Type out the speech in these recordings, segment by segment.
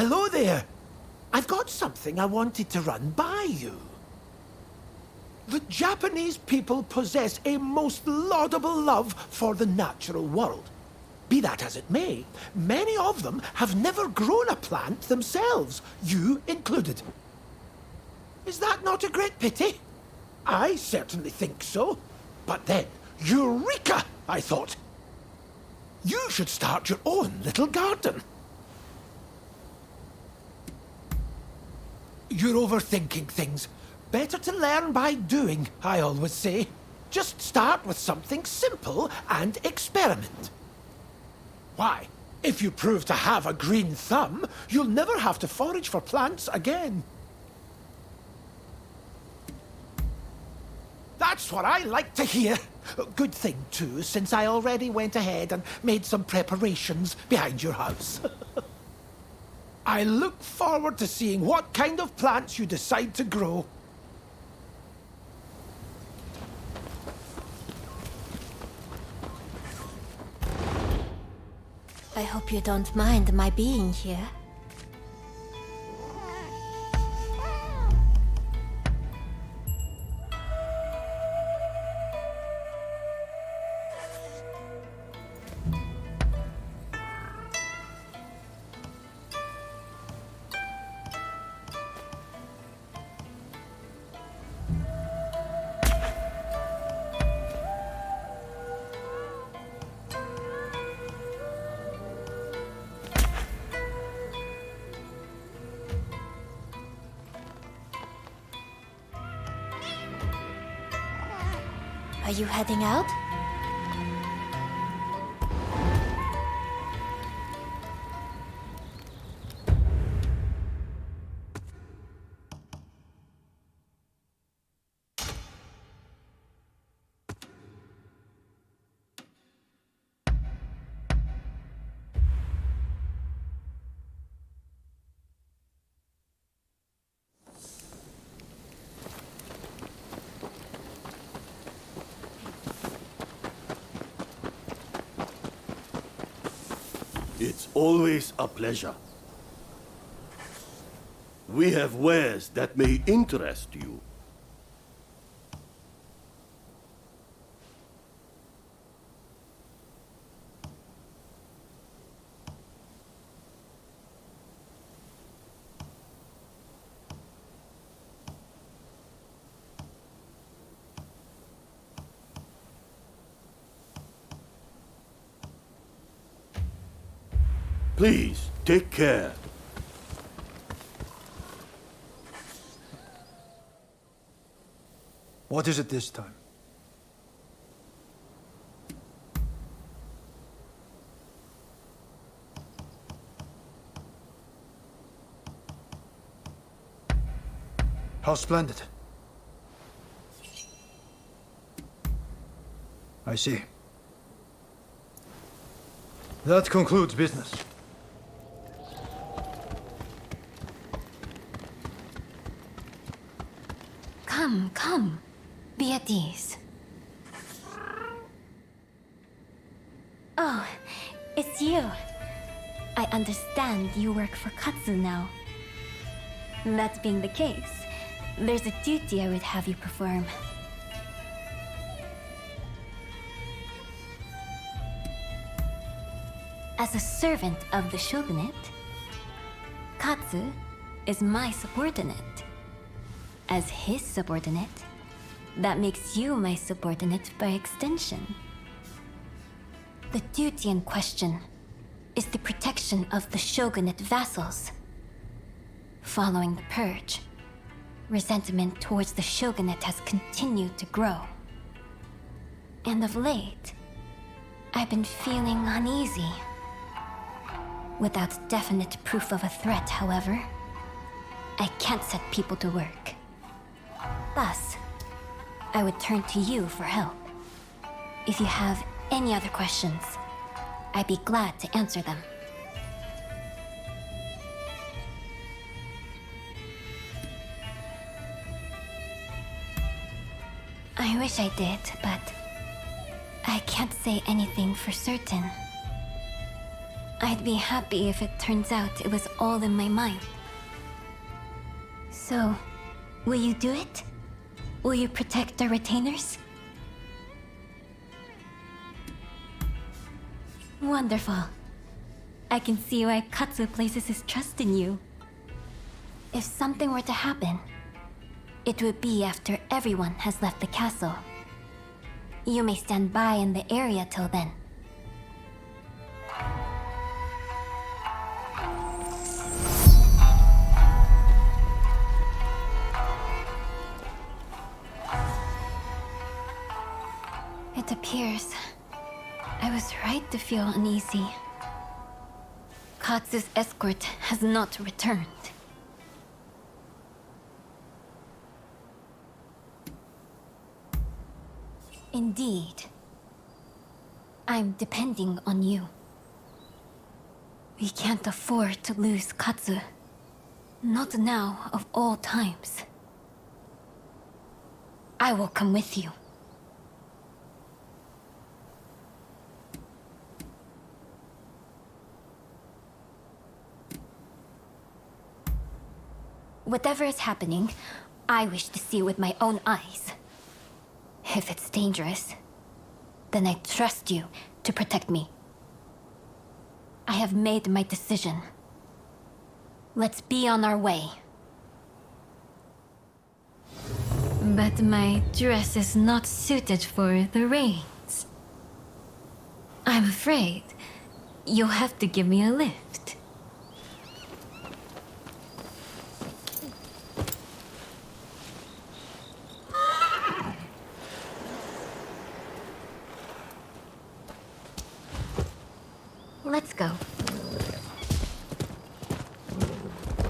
Hello there. I've got something I wanted to run by you. The Japanese people possess a most laudable love for the natural world. Be that as it may, many of them have never grown a plant themselves, you included. Is that not a great pity? I certainly think so. But then, Eureka, I thought. You should start your own little garden. You're overthinking things. Better to learn by doing, I always say. Just start with something simple and experiment. Why, if you prove to have a green thumb, you'll never have to forage for plants again. That's what I like to hear. Good thing, too, since I already went ahead and made some preparations behind your house. I look forward to seeing what kind of plants you decide to grow. I hope you don't mind my being here. Are you heading out? It's always a pleasure. We have wares that may interest you. Please, take care. What is it this time? How splendid. I see. That concludes business. Come. Be at ease. Oh, it's you. I understand you work for Katsu now. That being the case, there's a duty I would have you perform. As a servant of the shogunate, Katsu is my subordinate. As his subordinate, that makes you my subordinate by extension. The duty in question is the protection of the shogunate vassals. Following the purge, resentment towards the shogunate has continued to grow. And of late, I've been feeling uneasy. Without definite proof of a threat, however, I can't set people to work. Thus, I would turn to you for help. If you have any other questions, I'd be glad to answer them. I wish I did, but I can't say anything for certain. I'd be happy if it turns out it was all in my mind. So, will you do it? Will you protect our retainers? Wonderful. I can see why Katsu places his trust in you. If something were to happen, it would be after everyone has left the castle. You may stand by in the area till then. It appears I was right to feel uneasy. Katsu's escort has not returned. Indeed. I'm depending on you. We can't afford to lose Katsu. Not now, of all times. I will come with you. Whatever is happening, I wish to see with my own eyes. If it's dangerous, then I trust you to protect me. I have made my decision. Let's be on our way. But my dress is not suited for the rains. I'm afraid you'll have to give me a lift. Let's go.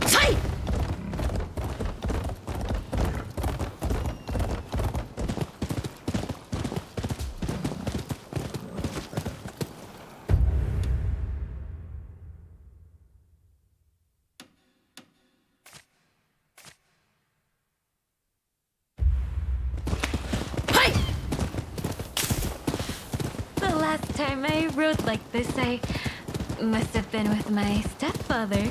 Hi! Hi! The last time I rode like this, I must have been with my stepfather.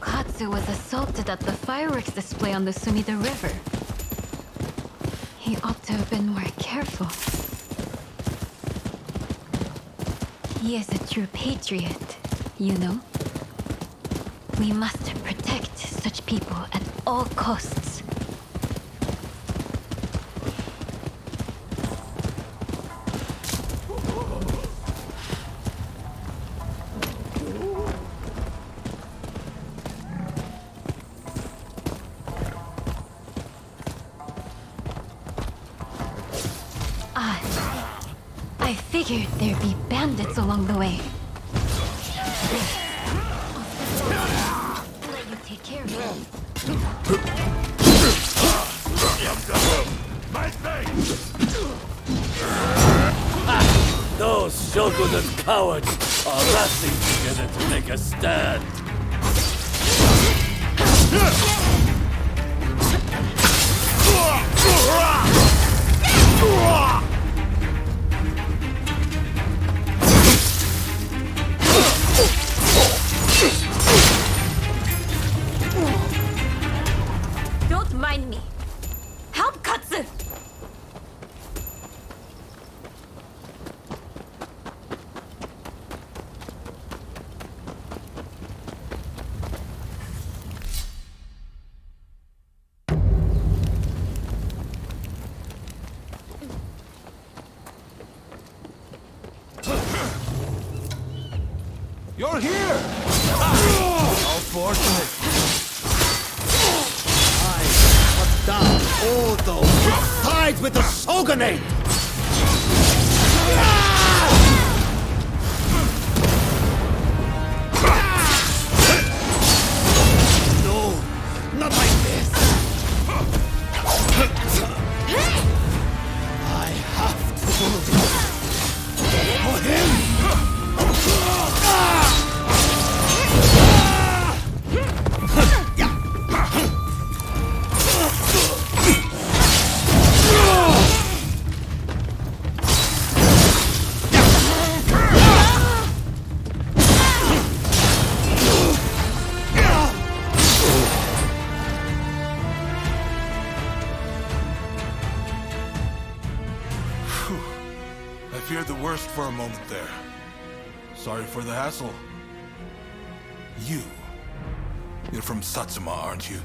Katsu was assaulted at the fireworks display on the Sumida River. He ought to have been more careful. He is a true patriot, you know? We must protect such people at all costs. I figured there'd be bandits along the way. Let you take care of it. Those shogunate cowards are rallying together to make a stand. Don't mind me. Help Katsu! You're here! How fortunate! I cut down all those who side with the shogunate! No, not like this! I have to do this for him! there. Sorry for the hassle. You're from Satsuma, aren't you?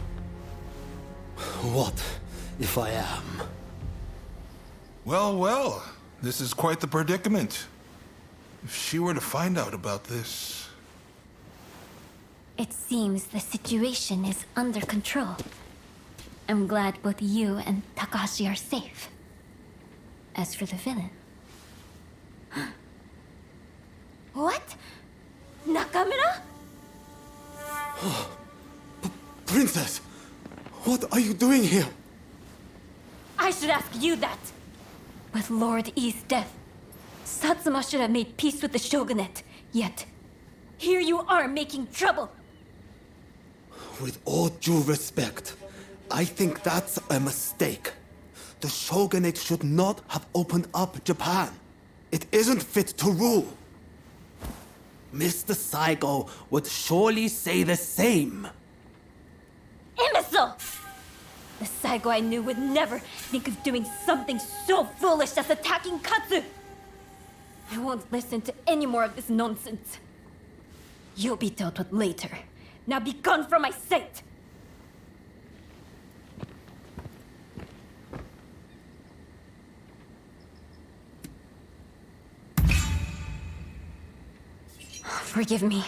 What if I am? Well, well, this is quite the predicament. If she were to find out about this... It seems the situation is under control. I'm glad both you and Takahashi are safe. As for the villain... What? Nakamura? Princess! What are you doing here? I should ask you that. With Lord E's death, Satsuma should have made peace with the shogunate. Yet, here you are making trouble. With all due respect, I think that's a mistake. The shogunate should not have opened up Japan. It isn't fit to rule. Mr. Saigo would surely say the same. Imbecile! The Saigo I knew would never think of doing something so foolish as attacking Katsu! I won't listen to any more of this nonsense. You'll be dealt with later. Now be gone from my sight! Forgive me.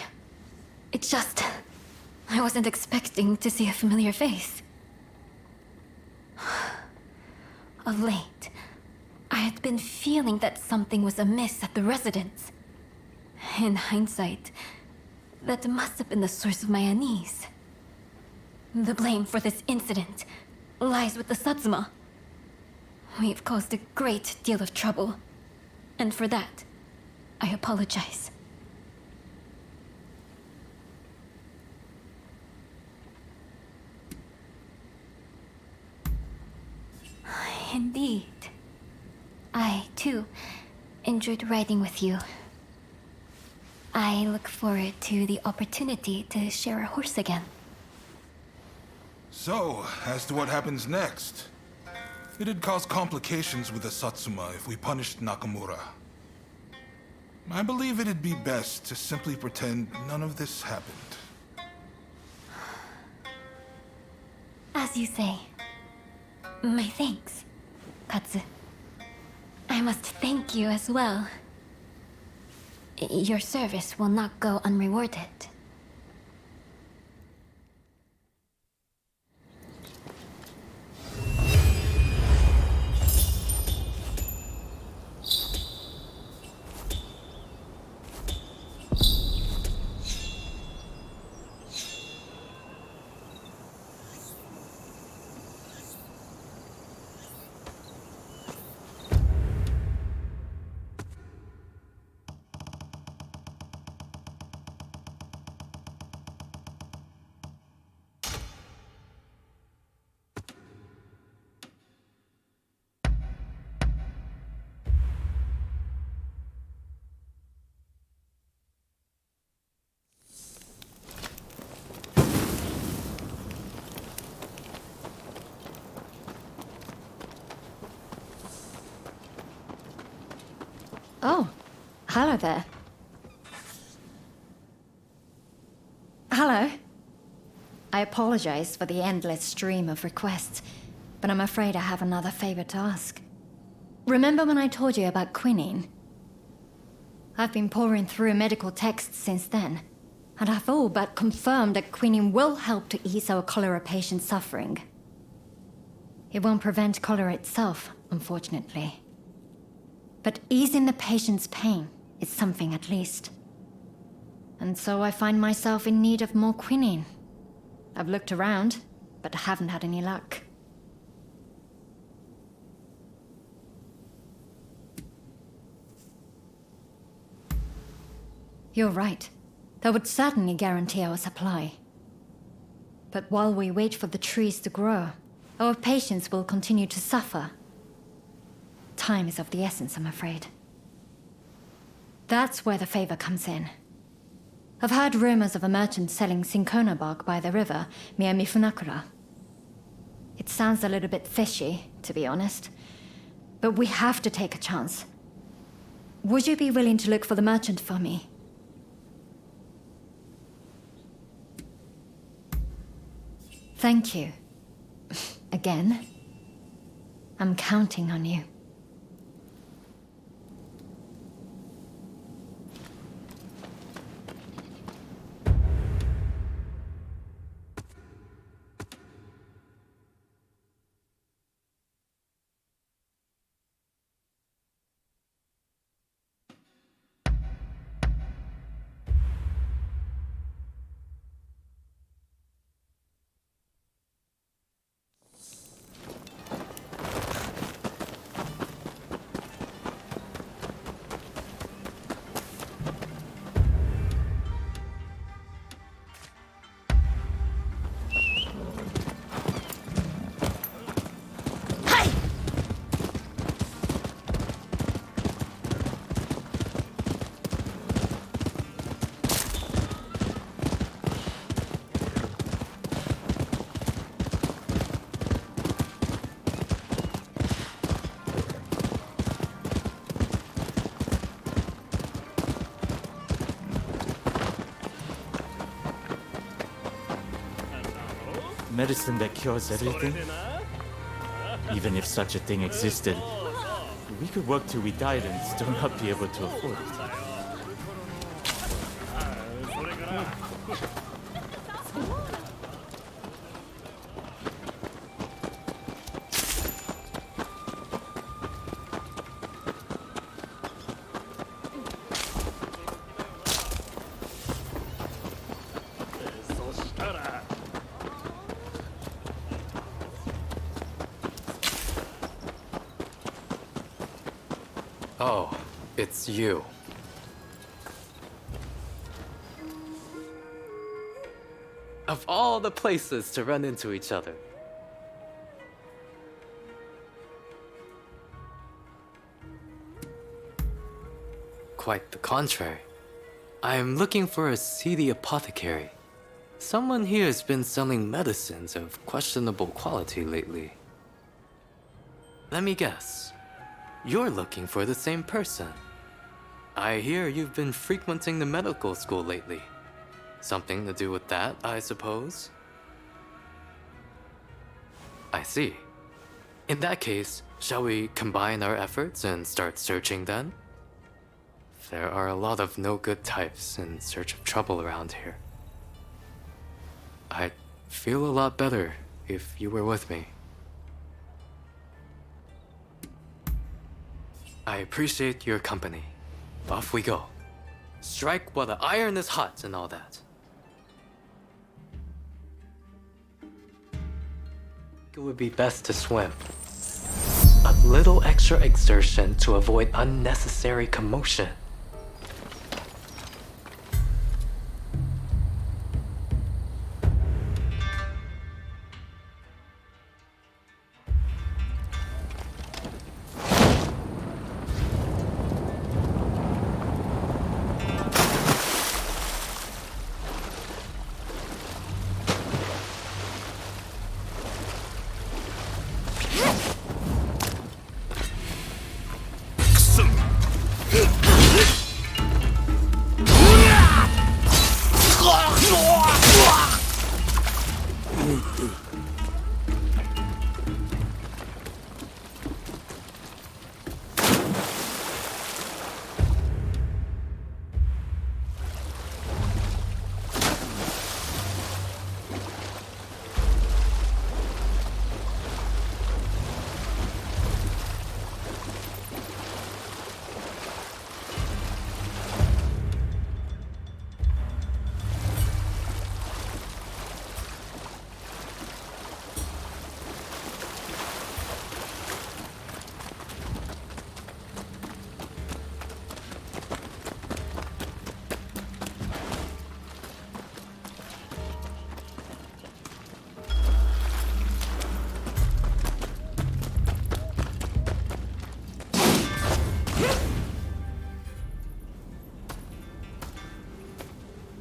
It just... I wasn't expecting to see a familiar face. Of late, I had been feeling that something was amiss at the residence. In hindsight, that must have been the source of my unease. The blame for this incident lies with the Satsuma. We've caused a great deal of trouble, and for that, I apologize. Indeed. I, too, enjoyed riding with you. I look forward to the opportunity to share a horse again. So, as to what happens next. It'd cause complications with the Satsuma if we punished Nakamura. I believe it'd be best to simply pretend none of this happened. As you say. My thanks, Katsu. I must thank you as well. Your service will not go unrewarded. Oh, hello there. Hello. I apologize for the endless stream of requests, but I'm afraid I have another favor to ask. Remember when I told you about quinine? I've been pouring through medical texts since then, and I've all but confirmed that quinine will help to ease our cholera patient's suffering. It won't prevent cholera itself, unfortunately. But easing the patient's pain is something at least. And so I find myself in need of more quinine. I've looked around, but haven't had any luck. You're right. That would certainly guarantee our supply. But while we wait for the trees to grow, our patients will continue to suffer. Time is of the essence, I'm afraid. That's where the favor comes in. I've heard rumors of a merchant selling cinchona bark by the river near Mifunakura. It sounds a little bit fishy, to be honest. But we have to take a chance. Would you be willing to look for the merchant for me? Thank you. Again. I'm counting on you. Medicine that cures everything? Even if such a thing existed, we could work till we died and still not be able to afford it. Oh, it's you. Of all the places to run into each other. Quite the contrary. I'm looking for a seedy apothecary. Someone here has been selling medicines of questionable quality lately. Let me guess. You're looking for the same person. I hear you've been frequenting the medical school lately. Something to do with that, I suppose? I see. In that case, shall we combine our efforts and start searching then? There are a lot of no-good types in search of trouble around here. I'd feel a lot better if you were with me. I appreciate your company. Off we go. Strike while the iron is hot and all that. It would be best to swim. A little extra exertion to avoid unnecessary commotion.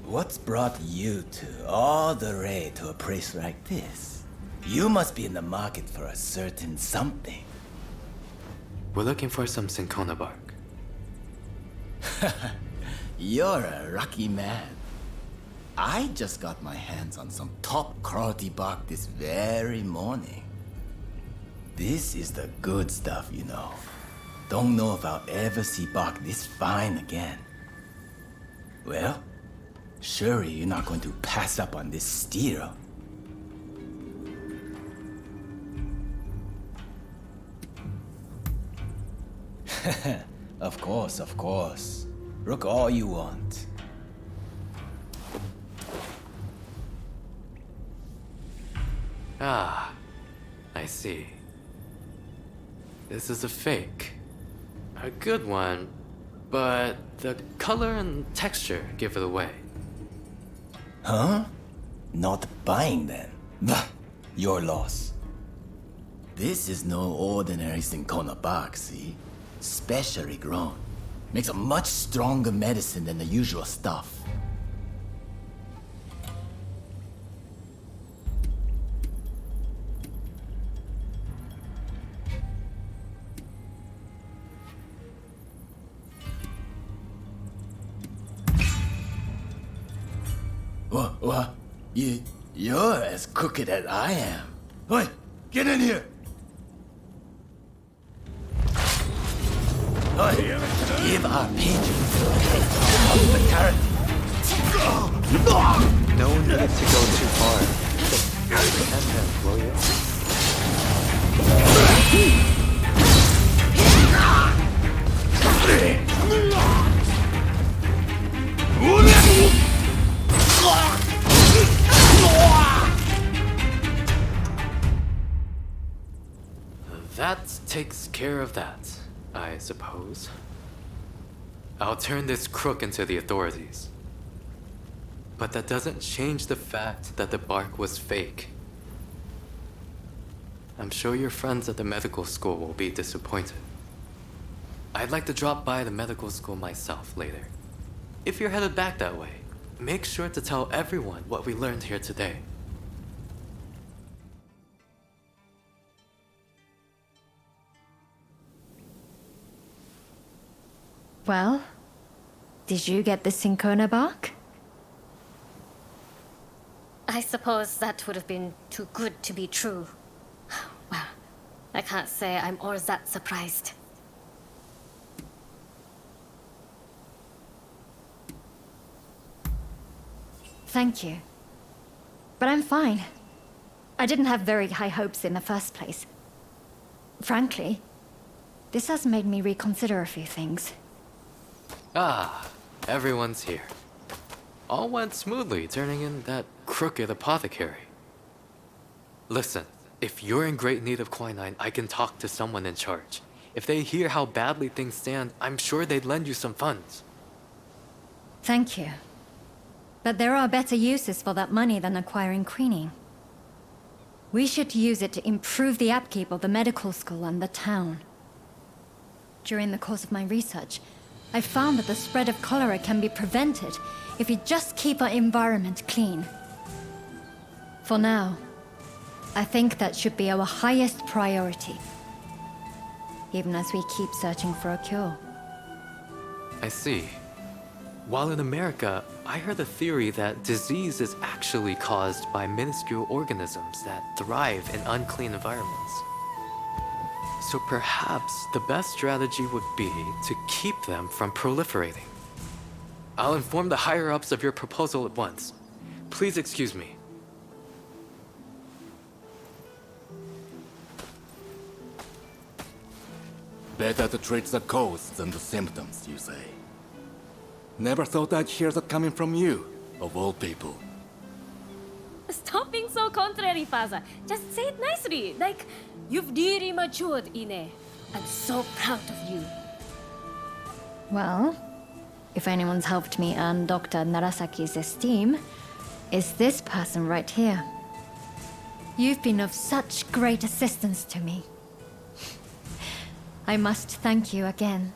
What's brought you two all the way to a place like this? You must be in the market for a certain something. We're looking for some cinchona bark. You're a lucky man. I just got my hands on some top quality bark this very morning. This is the good stuff, you know. Don't know if I'll ever see bark this fine again. Well, surely you're not going to pass up on this steer. Of course, of course. Look all you want. Ah, I see. This is a fake. A good one, but the color and texture give it away. Huh? Not buying then? Bah, your loss. This is no ordinary Cinchona bark, see? Specially grown. Makes a much stronger medicine than the usual stuff. What? You're as crooked as I am. Oi, get in here! Oi, give our patrons a taste of hospitality. No need to go too far. Just will you? That takes care of that, I suppose. I'll turn this crook into the authorities. But that doesn't change the fact that the bark was fake. I'm sure your friends at the medical school will be disappointed. I'd like to drop by the medical school myself later. If you're headed back that way, make sure to tell everyone what we learned here today. Well, did you get the Cinchona bark? I suppose that would have been too good to be true. Well, I can't say I'm all that surprised. Thank you. But I'm fine. I didn't have very high hopes in the first place. Frankly, this has made me reconsider a few things. Ah, everyone's here. All went smoothly turning in that crooked apothecary. Listen, if you're in great need of quinine, I can talk to someone in charge. If they hear how badly things stand, I'm sure they'd lend you some funds. Thank you. But there are better uses for that money than acquiring quinine. We should use it to improve the upkeep of the medical school and the town. During the course of my research, I found that the spread of cholera can be prevented if we just keep our environment clean. For now, I think that should be our highest priority, even as we keep searching for a cure. I see. While in America, I heard a theory that disease is actually caused by minuscule organisms that thrive in unclean environments. So perhaps the best strategy would be to keep them from proliferating. I'll inform the higher-ups of your proposal at once. Please excuse me. Better to treat the cause than the symptoms, you say. Never thought I'd hear that coming from you, of all people. Stop being so contrary, Father. Just say it nicely, like you've really matured, Ine. I'm so proud of you. Well, if anyone's helped me earn Dr. Narasaki's esteem, it's this person right here. You've been of such great assistance to me. I must thank you again.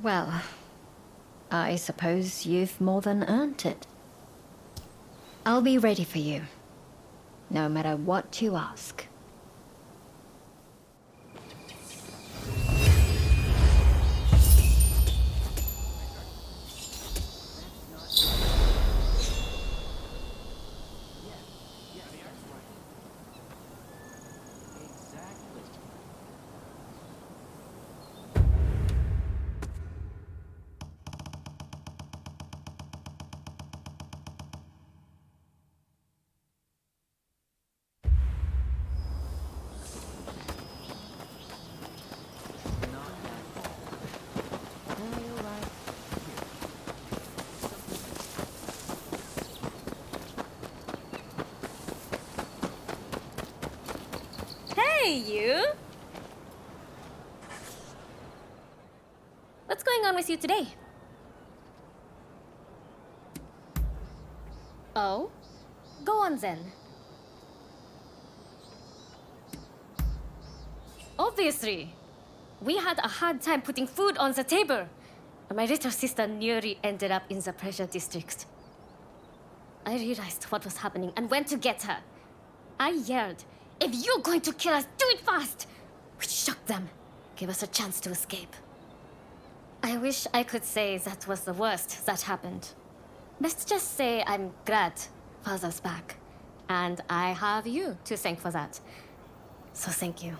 Well, I suppose you've more than earned it. I'll be ready for you, no matter what you ask. Hey, you! What's going on with you today? Oh? Go on then. Obviously. We had a hard time putting food on the table. My little sister nearly ended up in the pressure district. I realized what was happening and went to get her. I yelled, "If you're going to kill us, do it fast!" Which shocked them, gave us a chance to escape. I wish I could say that was the worst that happened. Let's just say I'm glad Father's back. And I have you to thank for that. So thank you.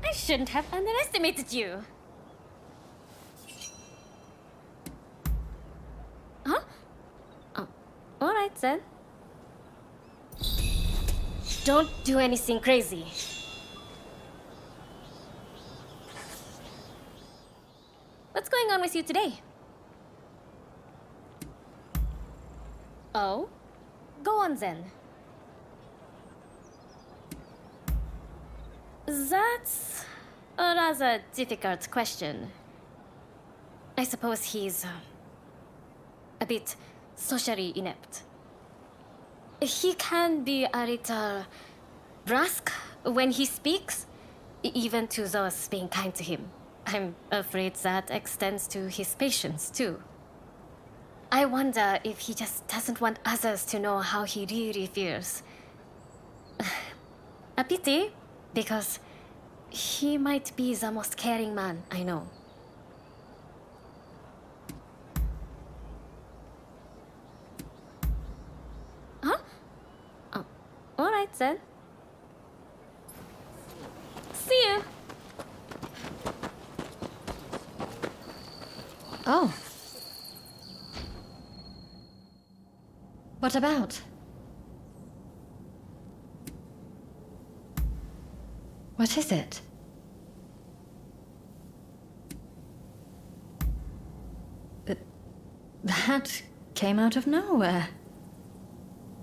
I shouldn't have underestimated you. Huh? Oh, all right then. Don't do anything crazy. What's going on with you today? Oh? Go on then. That's a rather difficult question. I suppose he's a bit socially inept. He can be a little brusque when he speaks, even to those being kind to him. I'm afraid that extends to his patients, too. I wonder if he just doesn't want others to know how he really feels. A pity, because he might be the most caring man I know. Huh? Oh, all right then. See you. Oh. What about? What is it? That came out of nowhere.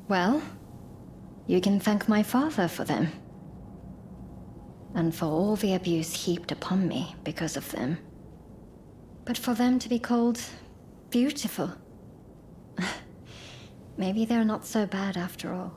Well, you can thank my father for them. And for all the abuse heaped upon me because of them. But for them to be called beautiful. Maybe they're not so bad after all.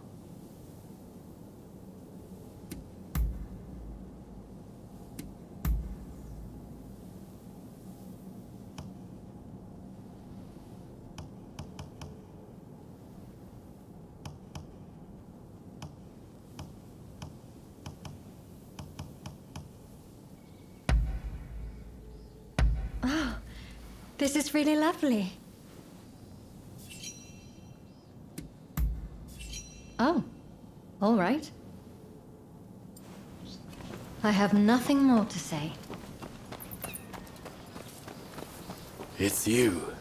Oh, this is really lovely. Oh, all right. I have nothing more to say. It's you.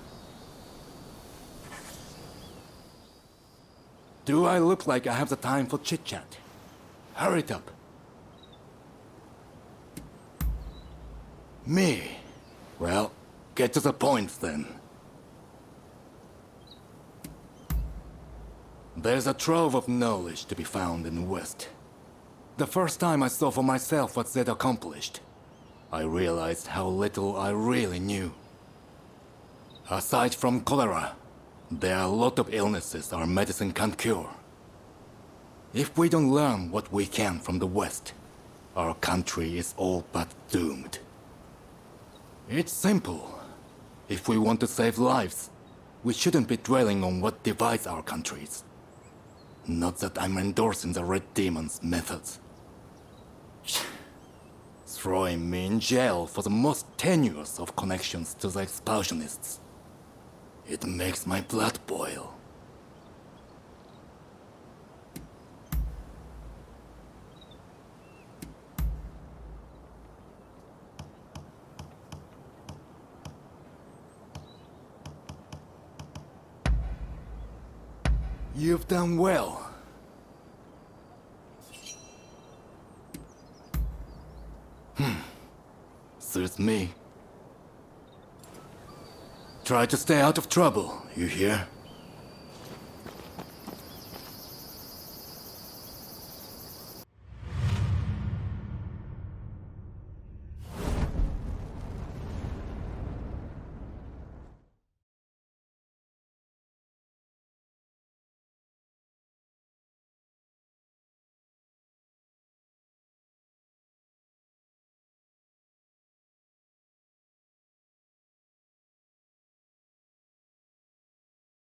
Do I look like I have the time for chit-chat? Hurry it up. Me? Well, get to the point then. There's a trove of knowledge to be found in the West. The first time I saw for myself what they'd accomplished, I realized how little I really knew. Aside from cholera, there are a lot of illnesses our medicine can't cure. If we don't learn what we can from the West, our country is all but doomed. It's simple. If we want to save lives, we shouldn't be dwelling on what divides our countries. Not that I'm endorsing the Red Demon's methods. Throwing me in jail for the most tenuous of connections to the expulsionists. It makes my blood boil. You've done well. Suits me. Try to stay out of trouble, you hear?